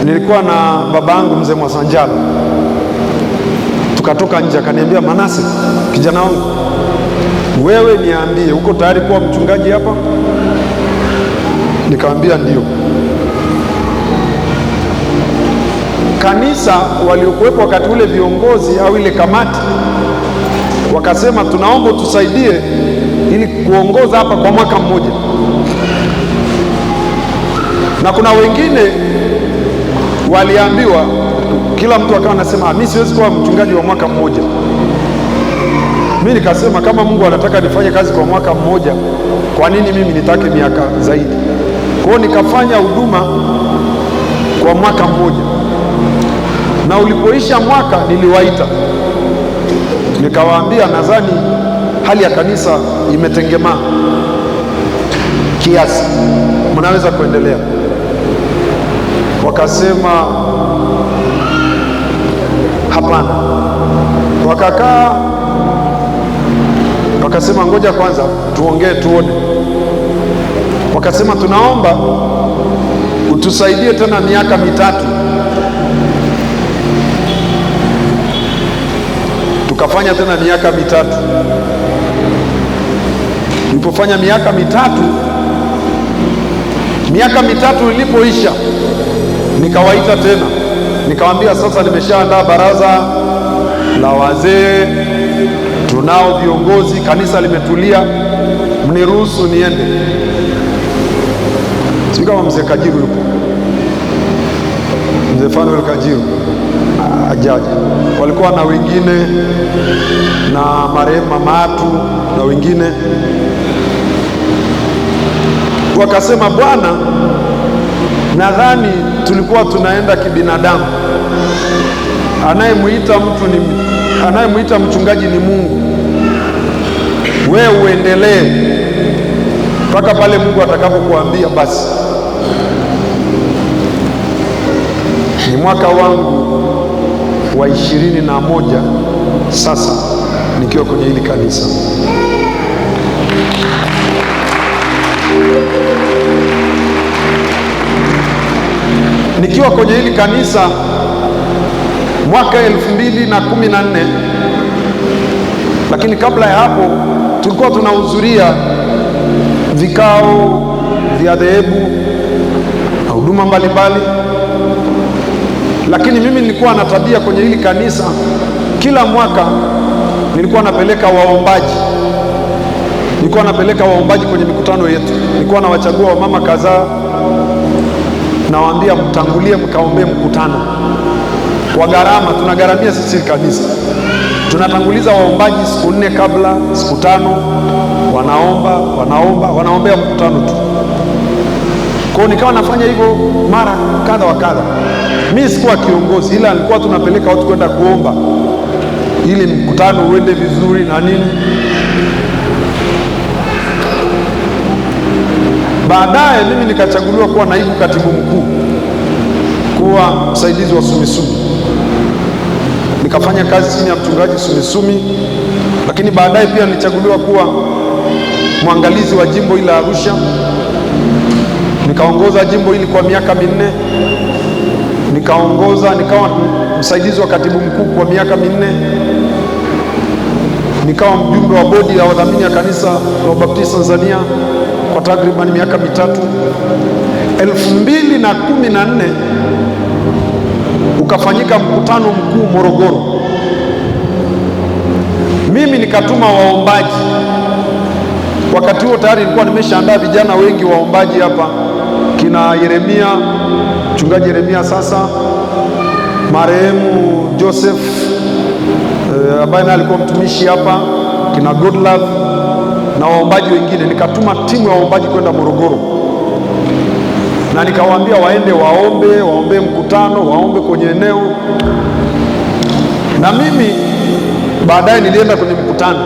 Nilikuwa na babangu mzee Mwasanjala, tukatoka nje, akaniambia, Manase, kijana wangu, wewe niambie, uko tayari kuwa mchungaji hapa? Nikamwambia ndio. Kanisa waliokuwepo wakati ule, viongozi au ile kamati, wakasema tunaomba tusaidie ili kuongoza hapa kwa mwaka mmoja. Na kuna wengine waliambiwa, kila mtu akawa anasema mimi siwezi kuwa mchungaji wa mwaka mmoja. Mimi nikasema kama Mungu anataka nifanye kazi kwa mwaka mmoja, kwa nini mimi nitake miaka zaidi? Kwa hiyo nikafanya huduma kwa mwaka mmoja, na ulipoisha mwaka niliwaita, nikawaambia nadhani hali ya kanisa imetengemaa kiasi, mnaweza kuendelea. Wakasema hapana. Wakakaa, wakasema ngoja kwanza tuongee tuone. Wakasema tunaomba utusaidie tena miaka mitatu. Tukafanya tena miaka mitatu. Nilipofanya miaka mitatu ilipoisha, nikawaita tena, nikawaambia sasa nimeshaandaa baraza la wazee, tunao viongozi, kanisa limetulia, mniruhusu niende. Sio kama mzee Kajiru yupo, mzee Fanuel Kajiru ajaje, walikuwa na wengine, na marehemu Mamatu na wengine. Wakasema Bwana, nadhani tulikuwa tunaenda kibinadamu. Anayemuita mchungaji ni Mungu. Wewe uendelee mpaka pale Mungu atakapokuambia basi. Ni mwaka wangu wa 21 sasa nikiwa kwenye hili kanisa. Nikiwa kwenye hili kanisa mwaka 2014, lakini kabla ya hapo tulikuwa tunahudhuria vikao vya dhehebu na huduma mbalimbali. Lakini mimi nilikuwa na tabia kwenye hili kanisa, kila mwaka nilikuwa napeleka waombaji. Nilikuwa napeleka waombaji kwenye mikutano yetu. Nilikuwa nawachagua wamama kadhaa, nawaambia mtangulie mkaombee mkutano kwa gharama. Tunagharamia sisi kanisa, tunatanguliza waombaji siku 4 kabla, siku 5 wanaombea mkutano tu. Kwa hiyo nikawa nafanya hivyo mara kadha wa kadha. Mimi sikuwa kiongozi, ila nilikuwa tunapeleka watu kwenda kuomba ili mkutano uende vizuri na nini. Baadaye mimi nikachaguliwa kuwa naibu katibu mkuu, kuwa msaidizi wa Sumisumi. Nikafanya kazi chini ya mchungaji Sumisumi, lakini baadaye pia nilichaguliwa kuwa mwangalizi wa jimbo hili la Arusha. Nikaongoza jimbo hili kwa miaka 4. Nikawa msaidizi wa katibu mkuu kwa miaka 4. Nikawa mjumbe wa bodi ya wadhamini ya kanisa la Ubaptisti Tanzania kwa takriban miaka 3. 2014 ukafanyika mkutano mkuu Morogoro. Mimi nikatuma waombaji. Wakati huo tayari nilikuwa nimeshaandaa vijana wengi waombaji hapa, kina Yeremia, mchungaji Yeremia sasa, marehemu Joseph ambaye alikuwa mtumishi hapa, kina Godlove na waombaji wengine. Nikatuma timu ya waombaji kwenda Morogoro, na nikawaambia waende waombe mkutano, waombe kwenye eneo. Na mimi baadaye nilienda kwenye mkutano,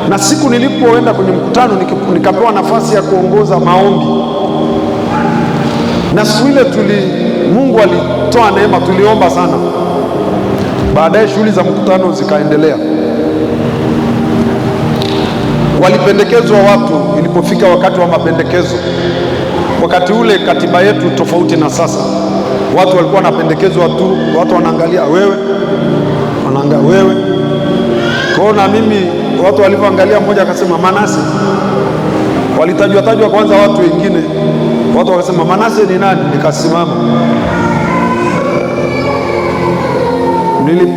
na siku nilipoenda kwenye mkutano nikapewa nafasi ya kuongoza maombi. Na siku ile Mungu alitoa neema, tuliomba sana. Baadaye shughuli za mkutano zikaendelea. Walipendekezwa watu. Ilipofika wakati wa mapendekezo, wakati ule katiba yetu tofauti na sasa, watu walikuwa wanapendekezwa tu, watu wanaangalia wewe, wanaangalia wewe. Kwa hiyo na mimi watu walivyoangalia, mmoja akasema Manase, walitajwa kwanza watu wengine, watu wakasema Manase ni nani? Nikasimama.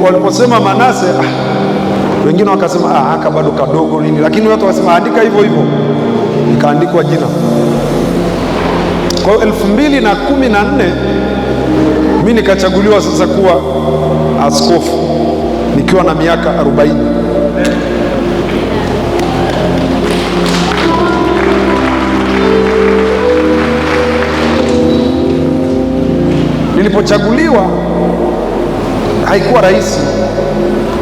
Waliposema Manase, wengine wakasema haka bado kadogo nini, lakini watu wakasema andika hivyo hivyo, ikaandikwa jina. Kwa hiyo 2014 mimi nikachaguliwa sasa kuwa askofu nikiwa na miaka 40. Nilipochaguliwa haikuwa rahisi,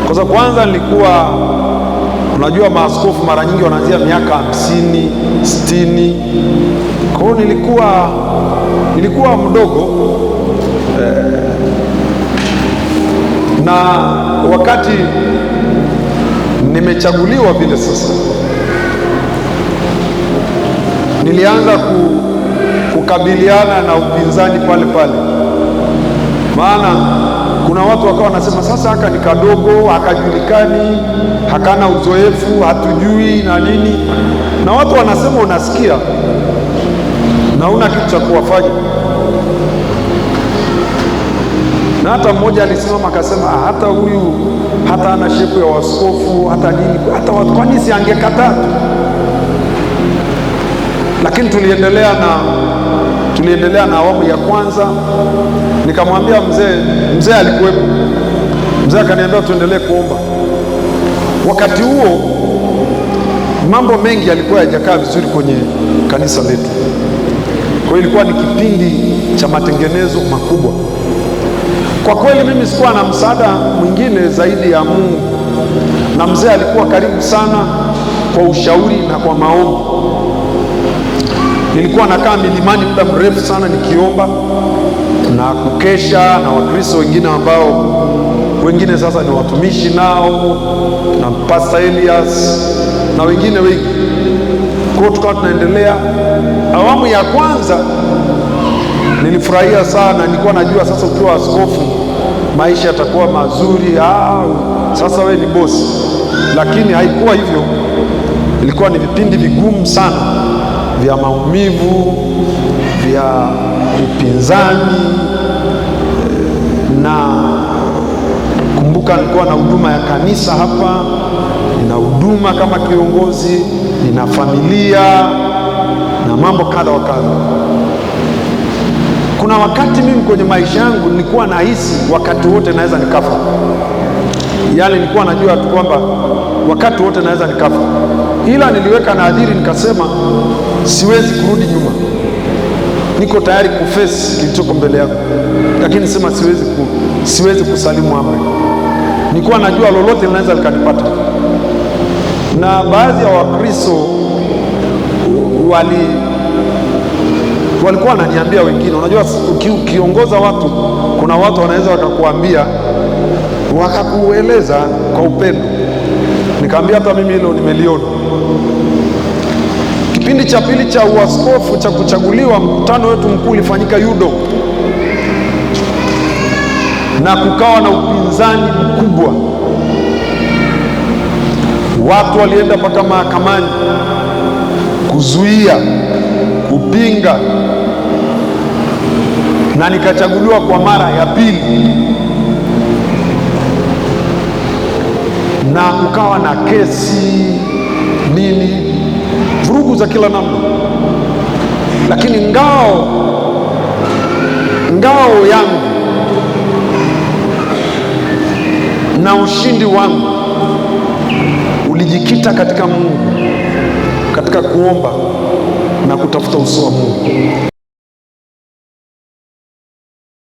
kwa sababu kwanza nilikuwa, unajua maaskofu mara nyingi wanaanzia miaka 50, 60. Kwa hiyo nilikuwa mdogo na wakati nimechaguliwa vile sasa, nilianza kukabiliana na upinzani pale pale, maana kuna watu wakawa wanasema sasa haka ni kadogo, hakajulikani, hakana uzoefu, hatujui na nini, na watu wanasema, unasikia na una kitu cha kuwafanya. Na hata mmoja alisimama akasema hata huyu hata ana shepu ya waskofu hata nini, hata watu, kwani si angekataa tu? Lakini tuliendelea na awamu ya kwanza. Nikamwambia mzee alikuwepo, mzee akaniambia tuendelee kuomba. Wakati huo mambo mengi yalikuwa hayajakaa vizuri kwenye kanisa letu, kwa hiyo ilikuwa ni kipindi cha matengenezo makubwa. Kwa kweli mimi sikuwa na msaada mwingine zaidi ya Mungu, na mzee alikuwa karibu sana kwa ushauri na kwa maombi. Nilikuwa nakaa milimani muda mrefu sana nikiomba na kukesha na Wakristo wengine ambao wengine sasa ni watumishi nao, na Pastor Elias na wengine wengi. Kwa hiyo tukawa tunaendelea. Awamu ya kwanza nilifurahia sana, nilikuwa najua sasa ukiwa askofu maisha yatakuwa mazuri, sasa we ni bosi. Lakini haikuwa hivyo, ilikuwa ni vipindi vigumu sana vya maumivu, vya upinzani. Na kumbuka nilikuwa na huduma ya kanisa hapa, nina huduma kama kiongozi, nina familia na mambo kadha wa kadha. Kuna wakati mimi kwenye maisha yangu nilikuwa nahisi wakati wote naweza nikafa. Yaani nilikuwa najua tu kwamba wakati wote naweza nikafa, ila niliweka nadhiri nikasema siwezi kurudi nyuma, niko tayari kufesi kilichoko mbele yangu, lakini sema siwezi kusalimu amri. Nilikuwa najua lolote linaweza likanipata. Na baadhi ya Wakristo walikuwa wananiambia wengine, unajua ukiongoza watu, kuna watu wanaweza wakakuambia, wakakueleza kwa upendo. Nikamwambia hata mimi hilo nimeliona. Kipindi cha pili cha uaskofu cha kuchaguliwa, mkutano wetu mkuu ulifanyika Yudo, na kukawa na upinzani mkubwa. Watu walienda mpaka mahakamani kuzuia, kupinga, na nikachaguliwa kwa mara ya pili, na kukawa na kesi nini, vurugu za kila namna. Lakini ngao yangu na ushindi wangu ulijikita katika Mungu, katika kuomba na kutafuta uso wa Mungu.